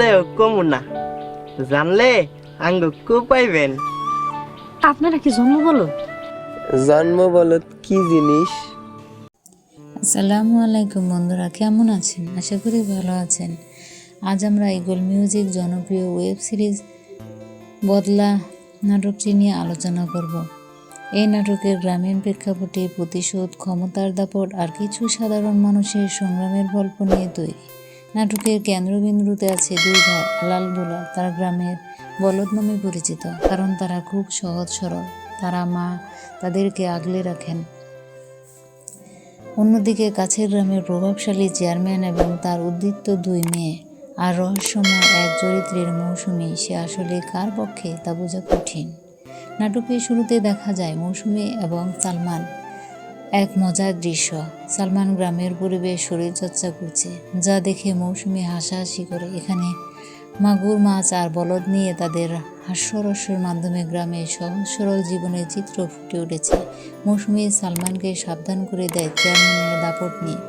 বুঝলেও কমু না, জানলে আঙ্গ পাইবেন। আপনারা কি জন্ম বলো? জন্ম বলত কি জিনিস? আসসালামু আলাইকুম বন্ধুরা, কেমন আছেন? আশা করি ভালো আছেন। আজ আমরা ইগল মিউজিক জনপ্রিয় ওয়েব সিরিজ বদলা নাটকটি নিয়ে আলোচনা করব। এই নাটকের গ্রামীণ প্রেক্ষাপটে প্রতিশোধ, ক্ষমতার দাপট আর কিছু সাধারণ মানুষের সংগ্রামের গল্প নিয়ে তৈরি। নাটকের কেন্দ্রবিন্দুতে আছে দুই ভাই আলাল দুলাল। তারা গ্রামের বলদ নামে পরিচিত, কারণ তারা খুব সহজ সরল। তারা মা তাদেরকে আগলে রাখেন। অন্যদিকে কাছের গ্রামের প্রভাবশালী চেয়ারম্যান এবং তার উদ্দীপ্ত দুই মেয়ে আর রহস্যময় এক চরিত্রের মৌসুমী। সে আসলে কার পক্ষে তা বোঝা কঠিন। নাটকের শুরুতে দেখা যায় মৌসুমী এবং সালমান। এক মজার দৃশ্য, সালমান গ্রামের পরিবেশ শরীরচর্চা করছে, যা দেখে মৌসুমী হাসাহাসি করে। এখানে মাগুর মাছ আর বলদ নিয়ে তাদের হাস্যরসের মাধ্যমে গ্রামের সহজ সরল জীবনের চিত্র ফুটে উঠেছে। মৌসুমী সালমানকে সাবধান করে দেয় চেয়ারম্যানের দাপট নিয়ে।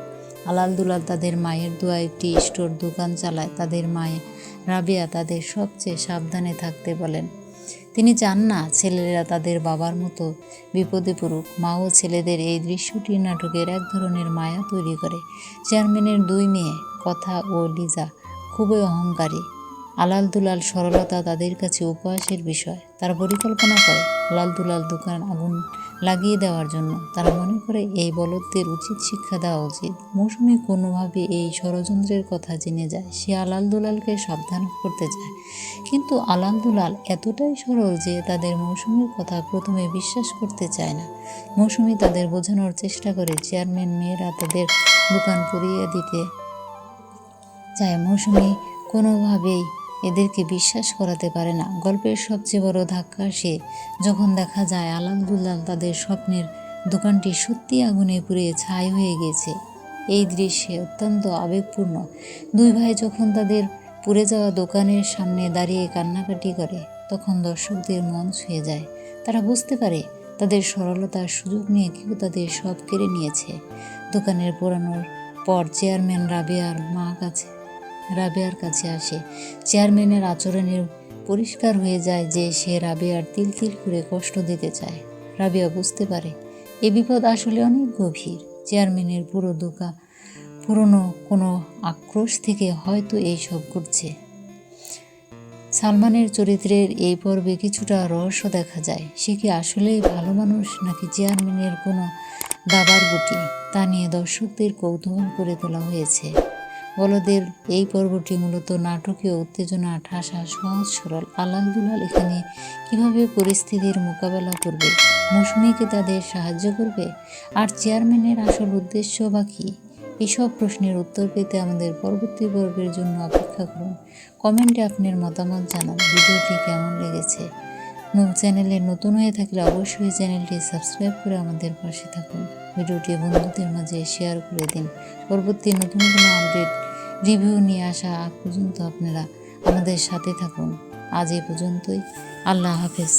আলাল দুলাল তাদের মায়ের দোয়া একটি স্টোর দোকান চালায়। তাদের মায়ে রাবেয়া তাদের সবচেয়ে সাবধানে থাকতে বলেন। তিনি চান না ছেলেরা তাদের বাবার মতো বিপদে পড়ুক। মা ও ছেলেদের এই দৃশ্যটি নাটকের এক ধরনের মায়া তৈরি করে। চেয়ারম্যানের দুই মেয়ে কথা ও লিজা খুবই অহংকারী। আলাল দুলাল সরলতা তাদের কাছে উপহাসের বিষয়। তারা পরিকল্পনা করে আলাল দুলাল দোকান আগুন লাগিয়ে দেওয়ার জন্য। তারা মনে করে এই বলদদের উচিত শিক্ষা দেওয়া উচিত। মৌসুমী কোনোভাবে এই ষড়যন্ত্রের কথা জেনে যায়। সে আলাল দুলালকে সাবধান করতে চায়, কিন্তু আলাল দুলাল এতটাই সরল যে তাদের মৌসুমীর কথা প্রথমে বিশ্বাস করতে চায় না। মৌসুমী তাদের বোঝানোর চেষ্টা করে চেয়ারম্যান মেয়েরা তাদের দোকান পুড়িয়ে দিতে চায়। মৌসুমী কোনোভাবেই এদেরকে বিশ্বাস করাতে পারে না। গল্পের সবচেয়ে বড় ধাক্কা সে যখন দেখা যায় আলাল দুলাল তাদের স্বপ্নের দোকানটি সত্যি আগুনে পুড়ে ছাই হয়ে গেছে। এই দৃশ্যে অত্যন্ত আবেগপূর্ণ। দুই ভাই যখন তাদের পুড়ে যাওয়া দোকানের সামনে দাঁড়িয়ে কান্নাকাটি করে, তখন দর্শকদের মন ছুঁয়ে যায়। তারা বুঝতে পারে তাদের সরলতার সুযোগ নিয়ে কেউ তাদের সব কেড়ে নিয়েছে। দোকানের পোড়ানোর পর চেয়ারম্যান রাবেয়ার কাছে আসে। চেয়ারম্যানের আচরণের পরিষ্কার হয়ে যায় যে সে রাবেয়ার তিল তিল করে কষ্ট দিতে চায়। রাবেয়া বুঝতে পারে এ বিপদ আসলে অনেক গভীর। চেয়ারম্যানের পুরনো কোনো আক্রোশ থেকে হয়তো এইসব ঘটছে। সালমানের চরিত্রের এই পর্বে কিছুটা রহস্য দেখা যায়। সে কি আসলেই ভালো মানুষ নাকি চেয়ারম্যানের কোনো দাবার গুটি, তা নিয়ে দর্শকদের কৌতূহল করে তোলা হয়েছে। বলদের এই পর্বটি মূলত নাটকীয় উত্তেজনা, ঠাসা, সহজ সরল। আলাল দুলাল এখানে কিভাবে পরিস্থিতির মোকাবেলা করবে, মৌসুমীকে তাদের সাহায্য করবে, আর চেয়ারম্যানের আসল উদ্দেশ্য বা কী? এসব প্রশ্নের উত্তর পেতে আমাদের পরবর্তী পর্বের জন্য অপেক্ষা করুন। কমেন্টে আপনার মতামত জানান। ভিডিওটি কেমন লেগেছে? চ্যানেলে নতুন হয়ে থাকলে অবশ্যই চ্যানেলটি সাবস্ক্রাইব করে আমাদের পাশে থাকুন। ভিডিওটি বন্ধুদের মাঝে শেয়ার করে দিন। পরবর্তী নতুন কোনো আপডেট রিভিউ নিয়ে আসা আগ পর্যন্ত আপনারা আমাদের সাথে থাকুন। আজ এ পর্যন্তই। আল্লাহ হাফেজ।